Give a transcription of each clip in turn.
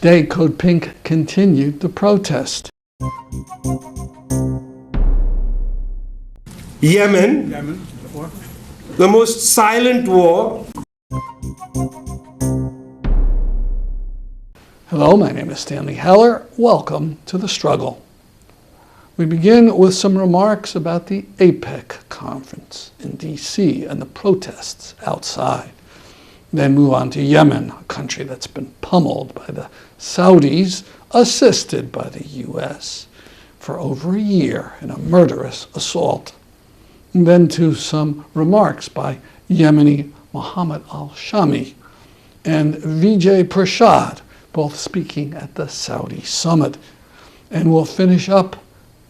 next day, Code Pink continued the protest. Yemen, the most silent war. Hello, my name is Stanley Heller. Welcome to The Struggle. We begin with some remarks about the AIPAC conference in D.C. and the protests outside. Then move on to Yemen, a country that's been pummeled by the Saudis, assisted by the U.S., for over a year in a murderous assault. And then to some remarks by Yemeni Mohammed al-Shami and Vijay Prashad, both speaking at the Saudi summit. And we'll finish up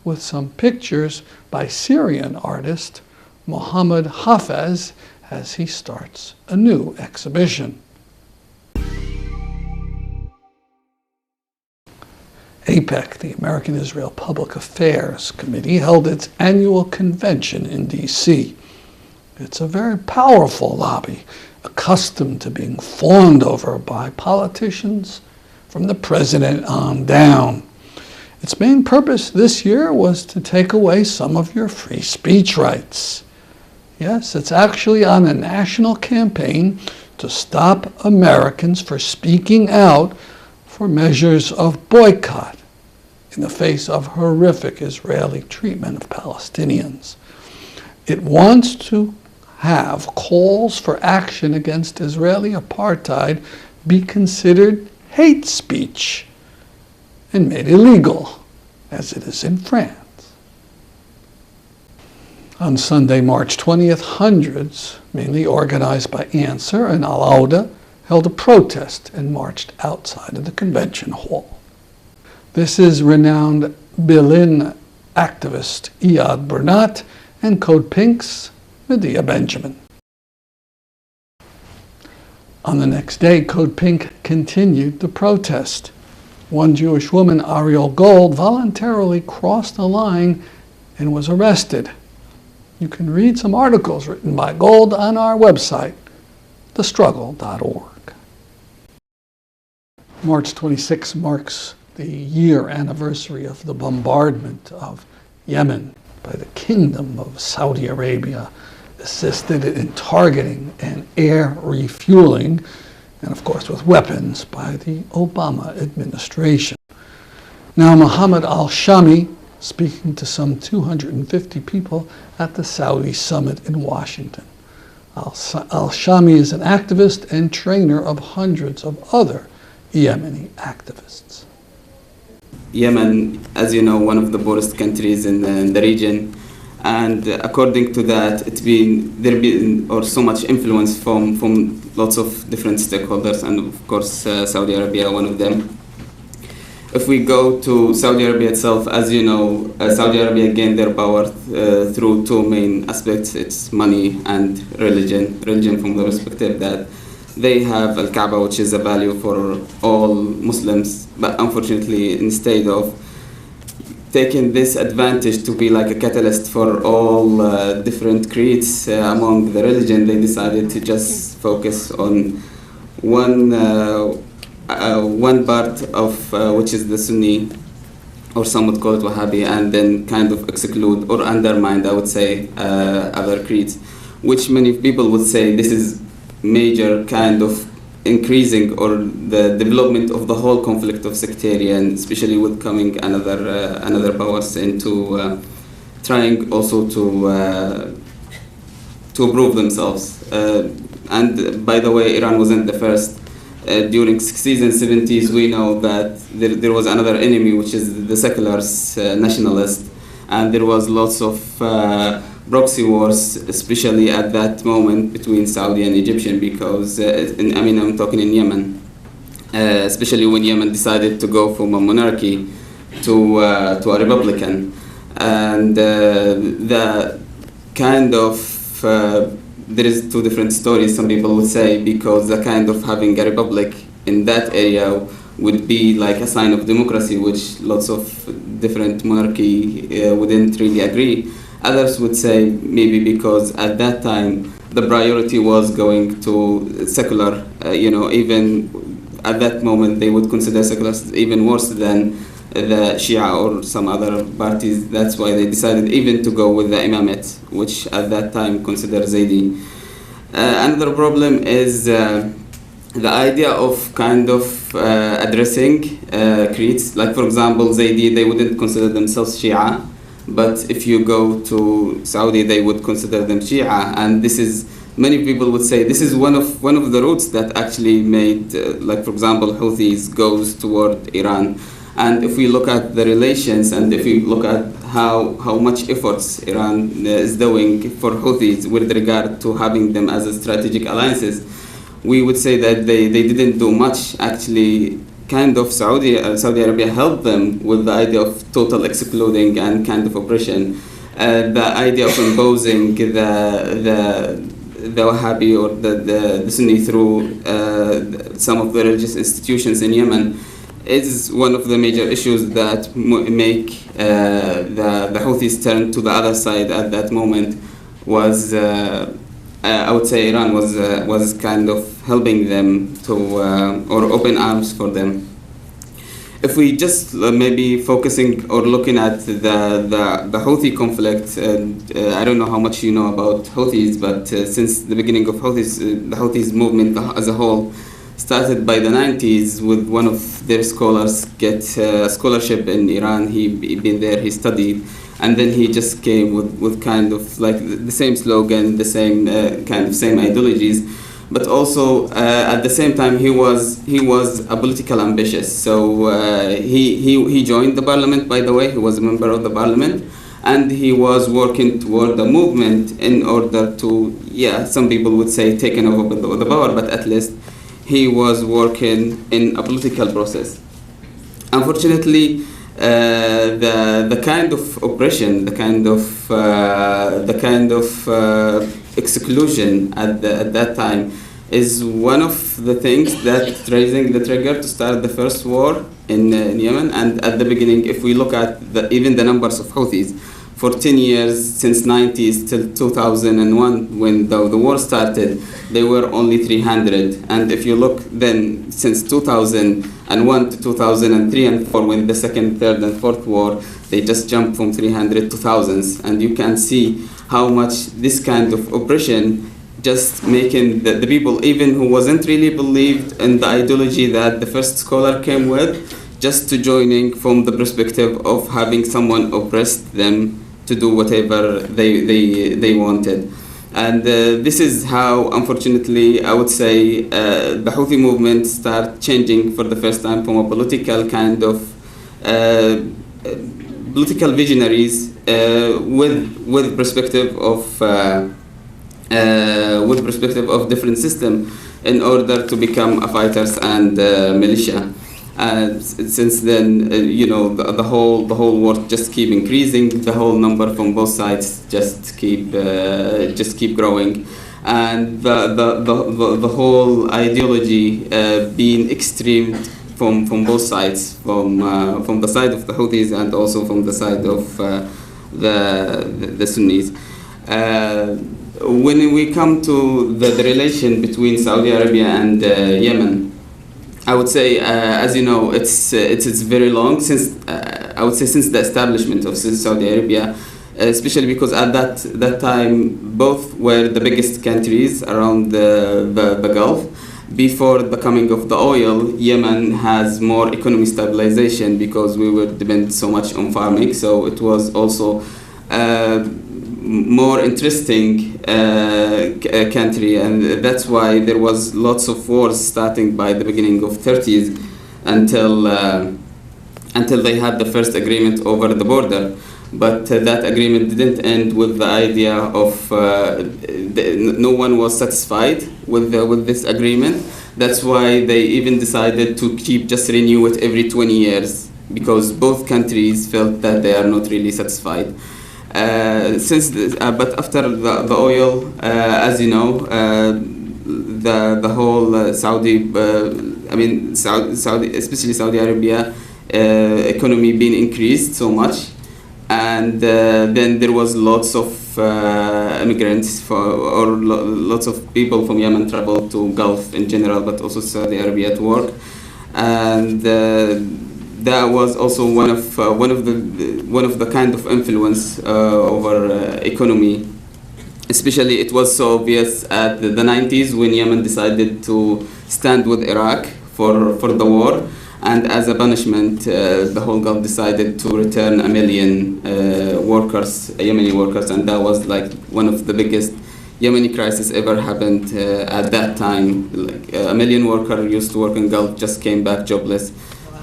with some pictures by Syrian artist Mohammed Hafez as he starts a new exhibition. AIPAC, the American Israel Public Affairs Committee, held its annual convention in D.C. It's a very powerful lobby, accustomed to being fawned over by politicians from the president on down. Its main purpose this year was to take away some of your free speech rights. Yes, it's actually on a national campaign to stop Americans from speaking out for measures of boycott in the face of horrific Israeli treatment of Palestinians. It wants to have calls for action against Israeli apartheid be considered hate speech and made illegal, as it is in France. On Sunday, March 20th, hundreds, mainly organized by Answer and al-Awda, held a protest and marched outside of the convention hall. This is renowned Berlin activist Iyad Bernat and Code Pink's Medea Benjamin. On the next day, Code Pink continued the protest. One Jewish woman, Ariel Gold, voluntarily crossed the line and was arrested. You can read some articles written by Gold on our website, thestruggle.org. March 26 marks the year anniversary of the bombardment of Yemen by the Kingdom of Saudi Arabia, assisted in targeting and air refueling, and of course with weapons, by the Obama administration. Now Mohammed al-Shami, speaking to some 250 people at the Saudi summit in Washington. Al-Shami is an activist and trainer of hundreds of other Yemeni activists. Yemen, as you know, one of the poorest countries in the region, and according to that, there been so much influence from lots of different stakeholders, and of course Saudi Arabia, one of them. If we go to Saudi Arabia itself, as you know, Saudi Arabia gained their power through two main aspects. It's money and religion. Religion from the perspective that they have al-Kaaba, which is a value for all Muslims, but unfortunately, instead of taking this advantage to be like a catalyst for all different creeds among the religion, they decided to just focus on one part of which is the Sunni, or some would call it Wahhabi, and then kind of exclude or undermine, I would say, other creeds, which many people would say this is major kind of increasing or the development of the whole conflict of sectarian, especially with coming another powers into trying also to prove themselves. And by the way, Iran wasn't the first. During 60s and 70s, we know that there was another enemy, which is the seculars, nationalists, and there was lots of proxy wars, especially at that moment between Saudi and Egyptian, because I'm talking in Yemen, especially when Yemen decided to go from a monarchy to a republican, and the kind of there is two different stories, some people would say, because the kind of having a republic in that area would be like a sign of democracy, which lots of different monarchy wouldn't really agree. Others would say maybe because at that time the priority was going to secular, even at that moment they would consider secularists even worse than the Shia or some other parties. That's why they decided even to go with the imamate, which at that time considered Zaydi. Another problem is the idea of kind of addressing creeds. Like for example, Zaydi, they wouldn't consider themselves Shia, but if you go to Saudi, they would consider them Shia, and this is, many people would say this is one of the routes that actually made, like for example, Houthis goes toward Iran. And if we look at the relations, and if we look at how much efforts Iran is doing for Houthis with regard to having them as a strategic alliances, we would say that they didn't do much. Actually, kind of Saudi Arabia helped them with the idea of total excluding and kind of oppression. The idea of imposing the Wahhabi or the Sunni through some of the religious institutions in Yemen is one of the major issues that make the Houthis turn to the other side at that moment. Was I would say Iran was kind of helping them to or open arms for them. If we just maybe focusing or looking at the Houthi conflict, I don't know how much you know about Houthis, but since the beginning of Houthis, the Houthis movement as a whole started by the 90s with one of their scholars get a scholarship in Iran. He been there, he studied, and then he just came with kind of like the same slogan, the same same ideologies, but also at the same time he was a political ambitious. So he joined the parliament, by the way. He was a member of the parliament, and he was working toward the movement in order to, some people would say taking over the power, but at least he was working in a political process. Unfortunately, the kind of oppression, the kind of exclusion at that time is one of the things that raising the trigger to start the first war in Yemen. And at the beginning, if we look at even the numbers of Houthis, for 10 years, since 90s till 2001, when the war started, they were only 300. And if you look then, since 2001 to 2003 and 4, when the second, third, and fourth war, they just jumped from 300 to thousands. And you can see how much this kind of oppression just making the people, even who wasn't really believed in the ideology that the first scholar came with, just to joining from the perspective of having someone oppressed them to do whatever they wanted. And this is how, unfortunately, I would say the Houthi movement start changing for the first time from a political kind of political visionaries with perspective of different system in order to become a fighters and militia. Since then, the whole war just keep increasing. The whole number from both sides just keep growing, and the whole ideology being extreme from both sides, from the side of the Houthis and also from the side of the Sunnis. When we come to the relation between Saudi Arabia and Yemen, I would say, as you know, it's very long since I would say since the establishment of Saudi Arabia, especially because at that time both were the biggest countries around the Gulf. Before the coming of the oil, Yemen has more economic stabilization because we were dependent so much on farming. So it was also more interesting country, and that's why there was lots of wars starting by the beginning of 30s until they had the first agreement over the border. But that agreement didn't end with the idea of no one was satisfied with this agreement. That's why they even decided to just renew it every 20 years, because both countries felt that they are not really satisfied. But after the oil, as you know, the whole Saudi, especially Saudi Arabia, economy being increased so much, And then there was lots of immigrants lots of people from Yemen traveled to Gulf in general, but also Saudi Arabia to work. And that was also one of the kind of influence over economy. Especially, it was so obvious at the 90s when Yemen decided to stand with Iraq for the war, and as a punishment, the whole Gulf decided to return 1 million workers, Yemeni workers, and that was like one of the biggest Yemeni crisis ever happened at that time. Like 1 million workers used to work in Gulf just came back jobless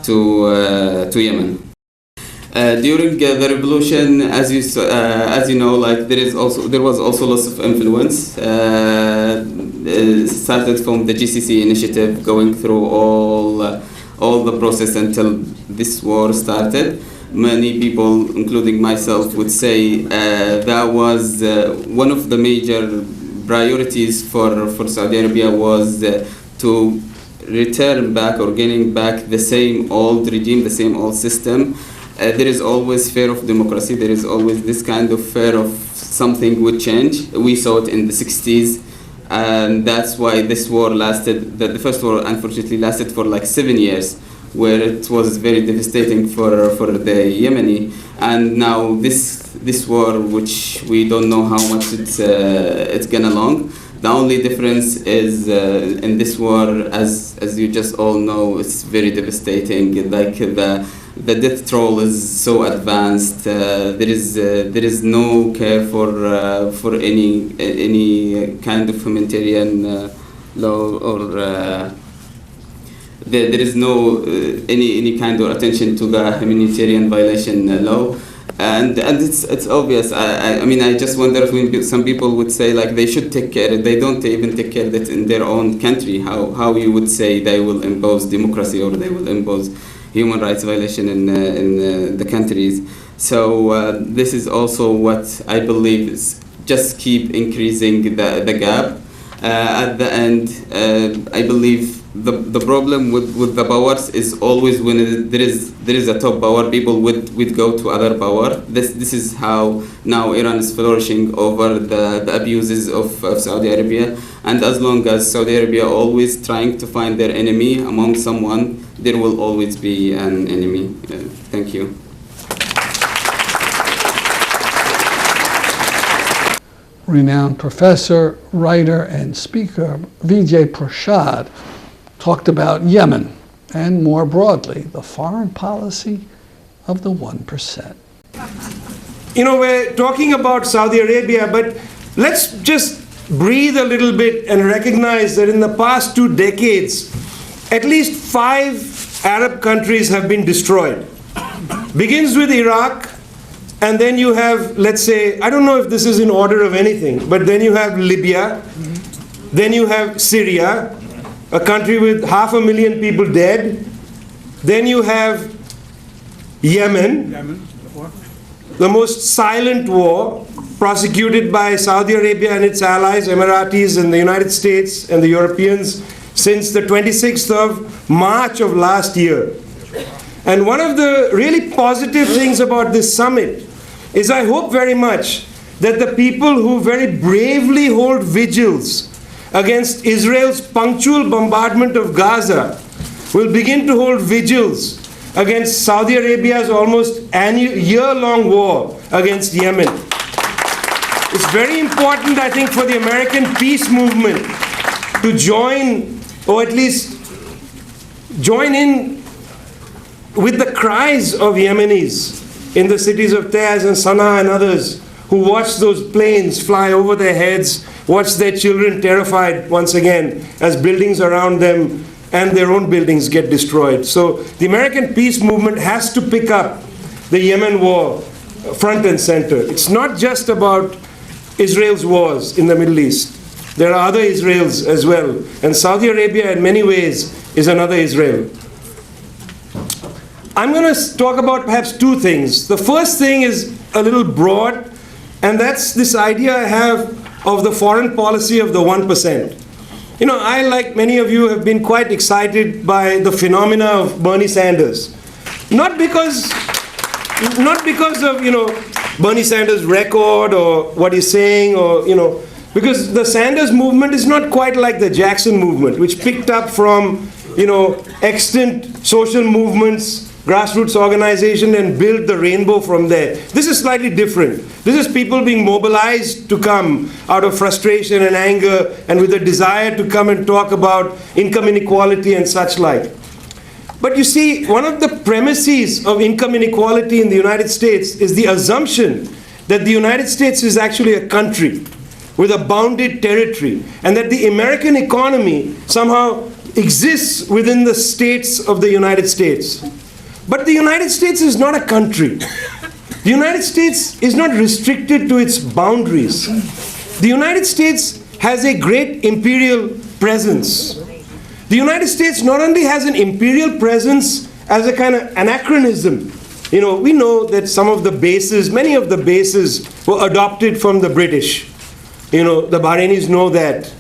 to Yemen. During the revolution, as you know, like there was also lots of influence. Started from the GCC initiative, going through all the process until this war started. Many people, including myself, would say that was one of the major priorities for Saudi Arabia was to return back or gaining back the same old regime, the same old system. There is always fear of democracy. There is always this kind of fear of something would change. We saw it in the 60s, and that's why this war lasted. The first war, unfortunately, lasted for like 7 years, where it was very devastating for the Yemeni. And now this war, which we don't know how much it's gonna long. The only difference is in this war, as you just all know, it's very devastating. Like the death toll is so advanced. There is no care for any kind of humanitarian law, or there is no any kind of attention to the humanitarian violation law. And it's obvious. I mean, I just wonder if some people would say like they should take care. They don't even take care that in their own country. How you would say they will impose democracy or they will impose human rights violation in the countries. So this is also what I believe is just keep increasing the gap. At the end, I believe the problem with the powers is always when there is a top power, people would go to other power. This is how now Iran is flourishing over the abuses of Saudi Arabia. And as long as Saudi Arabia always trying to find their enemy among someone, there will always be an enemy. Thank you. Renowned professor, writer, and speaker Vijay Prashad talked about Yemen and, more broadly, the foreign policy of the 1%. You know, we're talking about Saudi Arabia, but let's just breathe a little bit and recognize that in the past 2 decades, at least 5 Arab countries have been destroyed. Begins with Iraq, and then you have, let's say, I don't know if this is in order of anything, but then you have Libya, then you have Syria, a country with 500,000 people dead, then you have Yemen, the most silent war prosecuted by Saudi Arabia and its allies, Emiratis and the United States and the Europeans, since the 26th of March of last year. And one of the really positive things about this summit is I hope very much that the people who very bravely hold vigils against Israel's punctual bombardment of Gaza will begin to hold vigils against Saudi Arabia's almost year-long war against Yemen. It's very important, I think, for the American peace movement to join, or at least join in with the cries of Yemenis in the cities of Taiz and Sana'a and others who watch those planes fly over their heads, watch their children terrified once again as buildings around them and their own buildings get destroyed. So the American peace movement has to pick up the Yemen war front and center. It's not just about Israel's wars in the Middle East. There are other Israels as well. And Saudi Arabia in many ways is another Israel. I'm going to talk about perhaps 2 things. The first thing is a little broad, and that's this idea I have of the foreign policy of the 1%. You know, I, like many of you, have been quite excited by the phenomena of Bernie Sanders. Not because not because of, Bernie Sanders' record or what he's saying, or, because the Sanders movement is not quite like the Jackson movement, which picked up from, extant social movements, grassroots organization, and built the rainbow from there. This is slightly different. This is people being mobilized to come out of frustration and anger and with a desire to come and talk about income inequality and such like. But you see, one of the premises of income inequality in the United States is the assumption that the United States is actually a country with a bounded territory, and that the American economy somehow exists within the states of the United States. But the United States is not a country. The United States is not restricted to its boundaries. The United States has a great imperial presence. The United States not only has an imperial presence as a kind of anachronism. We know that some of the bases, many of the bases were adopted from the British. The Bahrainis know that.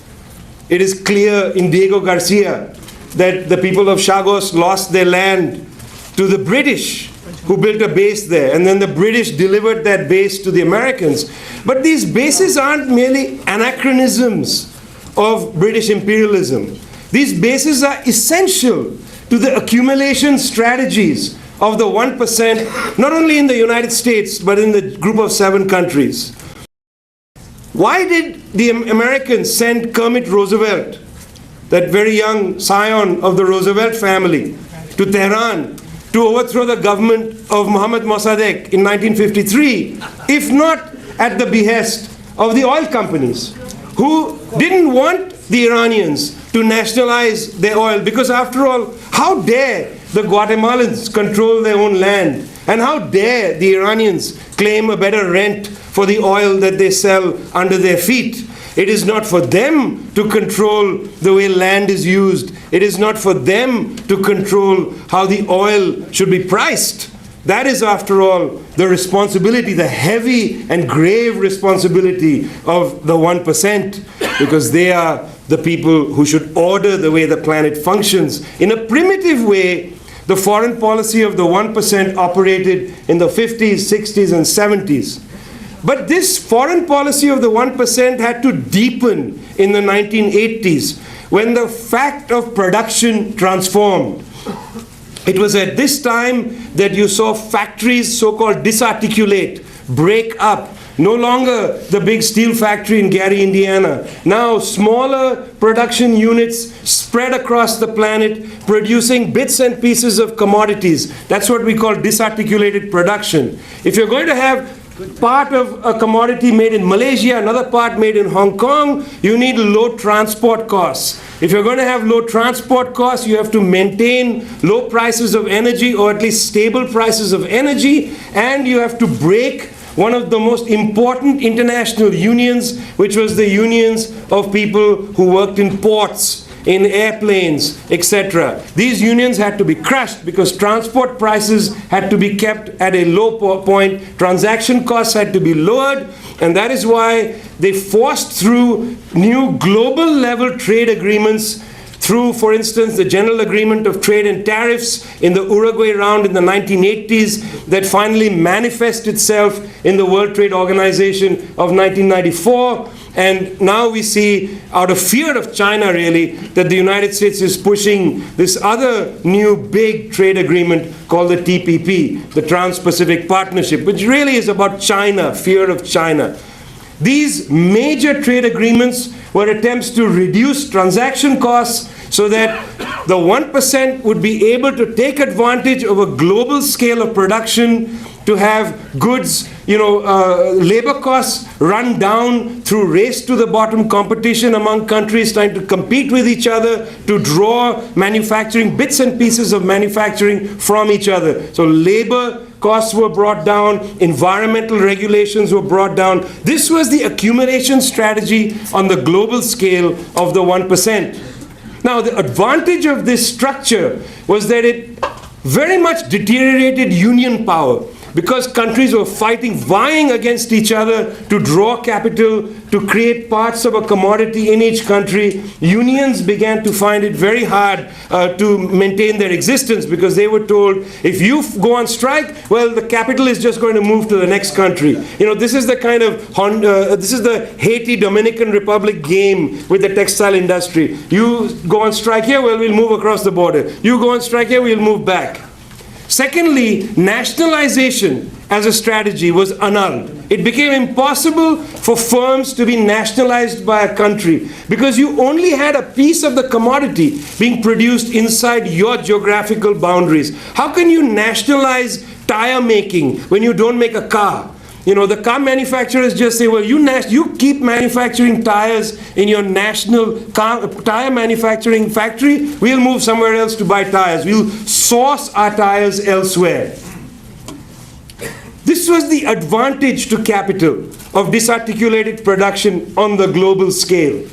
It is clear in Diego Garcia that the people of Chagos lost their land to the British, who built a base there, and then the British delivered that base to the Americans. But these bases aren't merely anachronisms of British imperialism. These bases are essential to the accumulation strategies of the 1%, not only in the United States, but in the group of 7 countries. Why did the Americans send Kermit Roosevelt, that very young scion of the Roosevelt family, to Tehran to overthrow the government of Mohammed Mossadegh in 1953, if not at the behest of the oil companies, who didn't want the Iranians to nationalize their oil? Because after all, how dare the Guatemalans control their own land? And how dare the Iranians claim a better rent for the oil that they sell under their feet? It is not for them to control the way land is used. It is not for them to control how the oil should be priced. That is, after all, the responsibility, the heavy and grave responsibility of the 1%, because they are the people who should order the way the planet functions. In a primitive way, the foreign policy of the 1% operated in the 50s, 60s, and 70s. But this foreign policy of the 1% had to deepen in the 1980s, when the fact of production transformed. It was at this time that you saw factories so-called disarticulate, break up. No longer the big steel factory in Gary, Indiana. Now smaller production units spread across the planet, producing bits and pieces of commodities. That's what we call disarticulated production. If you're going to have part of a commodity made in Malaysia, another part made in Hong Kong, you need low transport costs. If you're going to have low transport costs, you have to maintain low prices of energy, or at least stable prices of energy, and you have to break one of the most important international unions, which was the unions of people who worked in ports, in airplanes, etc. These unions had to be crushed because transport prices had to be kept at a low point, transaction costs had to be lowered, and that is why they forced through new global level trade agreements through, for instance, the General Agreement of Trade and Tariffs in the Uruguay round in the 1980s that finally manifested itself in the World Trade Organization of 1994. And now we see, out of fear of China really, that the United States is pushing this other new big trade agreement called the TPP, the Trans-Pacific Partnership, which really is about China, fear of China. These major trade agreements were attempts to reduce transaction costs so that the 1% would be able to take advantage of a global scale of production, to have goods, labor costs run down through race to the bottom competition among countries trying to compete with each other, to draw manufacturing, bits and pieces of manufacturing from each other. So labor costs were brought down, environmental regulations were brought down. This was the accumulation strategy on the global scale of the 1%. Now, the advantage of this structure was that it very much deteriorated union power. because countries were fighting, vying against each other to draw capital, to create parts of a commodity in each country, unions began to find it very hard to maintain their existence, because they were told, if you go on strike, well, the capital is just going to move to the next country. You know, this is the kind of, this is the Haiti Dominican Republic game with the textile industry. You go on strike here, well, we'll move across the border. You go on strike here, we'll move back. Secondly, nationalization as a strategy was annulled. It became impossible for firms to be nationalized by a country, because you only had a piece of the commodity being produced inside your geographical boundaries. How can you nationalize tire making when you don't make a car? You know, the car manufacturers just say, well, you keep manufacturing tires in your national tire manufacturing factory, we'll move somewhere else to buy tires. We'll source our tires elsewhere. This was the advantage to capital of disarticulated production on the global scale.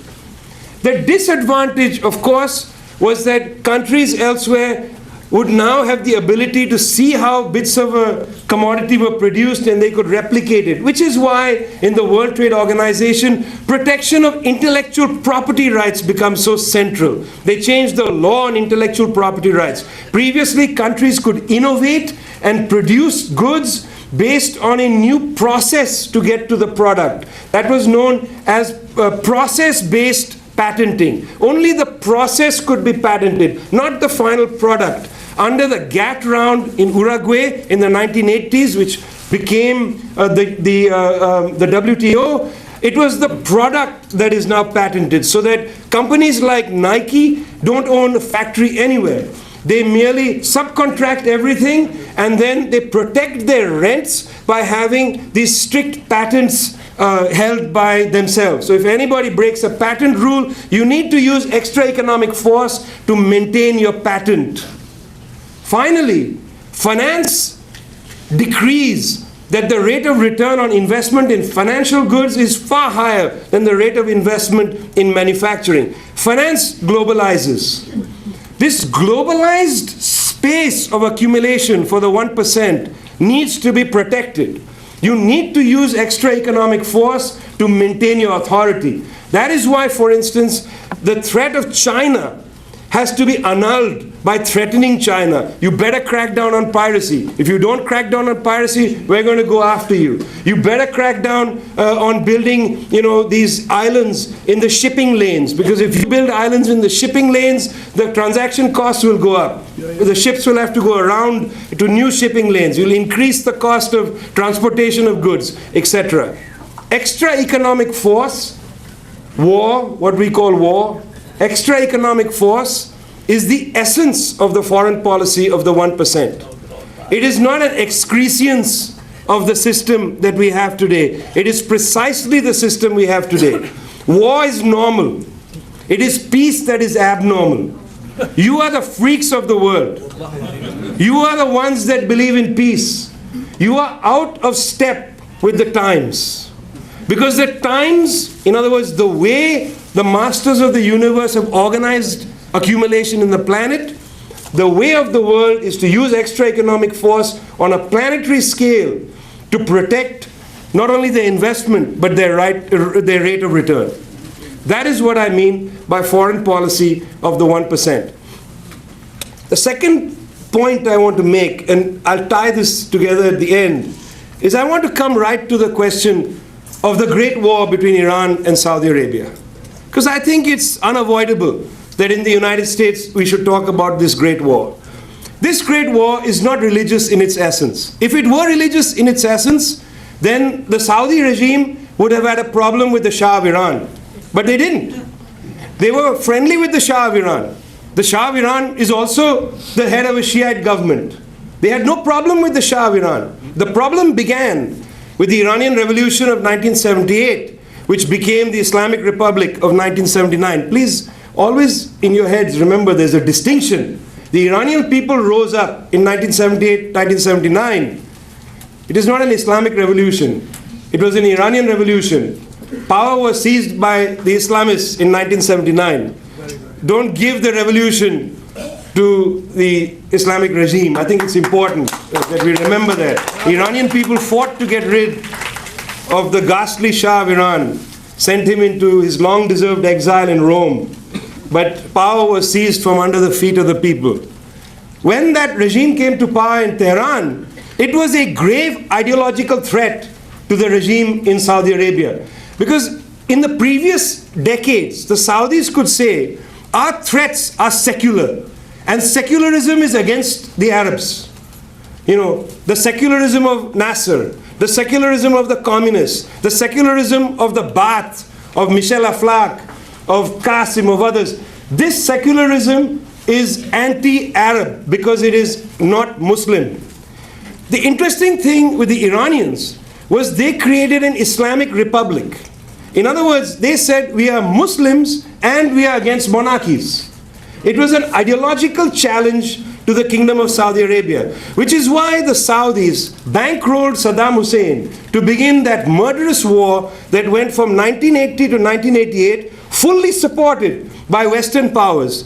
The disadvantage, of course, was that countries elsewhere would now have the ability to see how bits of a commodity were produced, and they could replicate it, which is why in the World Trade Organization, protection of intellectual property rights becomes so central. They changed the law on intellectual property rights. Previously, countries could innovate and produce goods based on a new process to get to the product. That was known as process-based patenting. Only the process could be patented, not the final product. Under the GATT round in Uruguay in the 1980s, which became the WTO, it was the product that is now patented, so that companies like Nike don't own a factory anywhere. They merely subcontract everything, and then they protect their rents by having these strict patents held by themselves. So if anybody breaks a patent rule, you need to use extra economic force to maintain your patent. Finally, finance decrees that the rate of return on investment in financial goods is far higher than the rate of investment in manufacturing. Finance globalizes. This globalized space of accumulation for the 1% needs to be protected. You need to use extra economic force to maintain your authority. That is why, for instance, the threat of China has to be annulled by threatening China. You better crack down on piracy. If you don't crack down on piracy, we're going to go after you. You better crack down on building, these islands in the shipping lanes, because if you build islands in the shipping lanes, the transaction costs will go up. The ships will have to go around to new shipping lanes. You'll increase the cost of transportation of goods, etc. Extra economic force, war, what we call war, extra economic force is the essence of the foreign policy of the 1%. It is not an excrescence of the system that we have today. It is precisely the system we have today. War is normal. It is peace that is abnormal. You are the freaks of the world. You are the ones that believe in peace. You are out of step with the times. Because the times, in other words, the way the masters of the universe have organized accumulation in the planet, the way of the world is to use extra economic force on a planetary scale to protect not only their investment, but their rate of return. That is what I mean by foreign policy of the 1%. The second point I want to make, and I'll tie this together at the end, is I want to come right to the question of the great war between Iran and Saudi Arabia. Because I think it's unavoidable that in the United States we should talk about this great war. This great war is not religious in its essence. If it were religious in its essence, then the Saudi regime would have had a problem with the Shah of Iran. But they didn't. They were friendly with the Shah of Iran. The Shah of Iran is also the head of a Shiite government. They had no problem with the Shah of Iran. The problem began with the Iranian Revolution of 1978, which became the Islamic Republic of 1979. Please, always in your heads, remember there's a distinction. The Iranian people rose up in 1978, 1979. It is not an Islamic revolution. It was an Iranian revolution. Power was seized by the Islamists in 1979. Don't give the revolution to the Islamic regime. I think it's important that we remember that. Iranian people fought to get rid of the ghastly Shah of Iran, sent him into his long-deserved exile in Rome, but power was seized from under the feet of the people. When that regime came to power in Tehran, it was a grave ideological threat to the regime in Saudi Arabia. Because in the previous decades, the Saudis could say, our threats are secular, and secularism is against the Arabs. You know, the secularism of Nasser, the secularism of the communists, the secularism of the Ba'ath, of Michel Aflaq, of Qasim, of others. This secularism is anti-Arab because it is not Muslim. The interesting thing with the Iranians was they created an Islamic republic. In other words, they said we are Muslims and we are against monarchies. It was an ideological challenge to the Kingdom of Saudi Arabia, which is why the Saudis bankrolled Saddam Hussein to begin that murderous war that went from 1980 to 1988, fully supported by Western powers,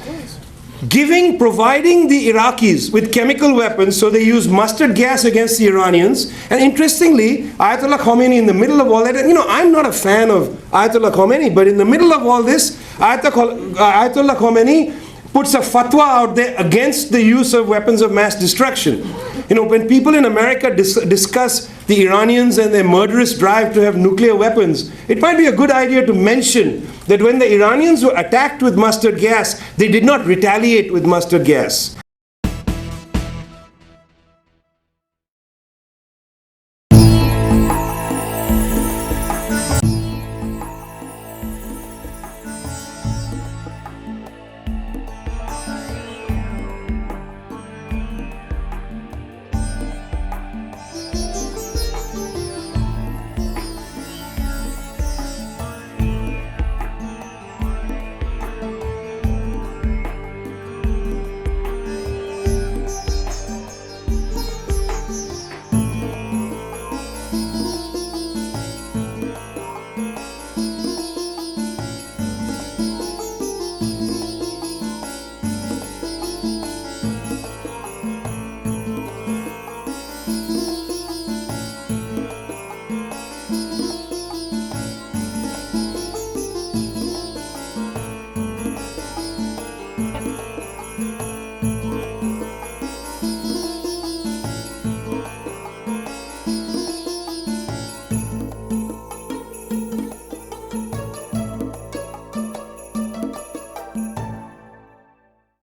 providing the Iraqis with chemical weapons, so they used mustard gas against the Iranians. And interestingly, Ayatollah Khomeini, in the middle of all that, you know, I'm not a fan of Ayatollah Khomeini, but in the middle of all this, Ayatollah Khomeini puts a fatwa out there against the use of weapons of mass destruction. You know, when people in America discuss the Iranians and their murderous drive to have nuclear weapons, it might be a good idea to mention that when the Iranians were attacked with mustard gas, they did not retaliate with mustard gas.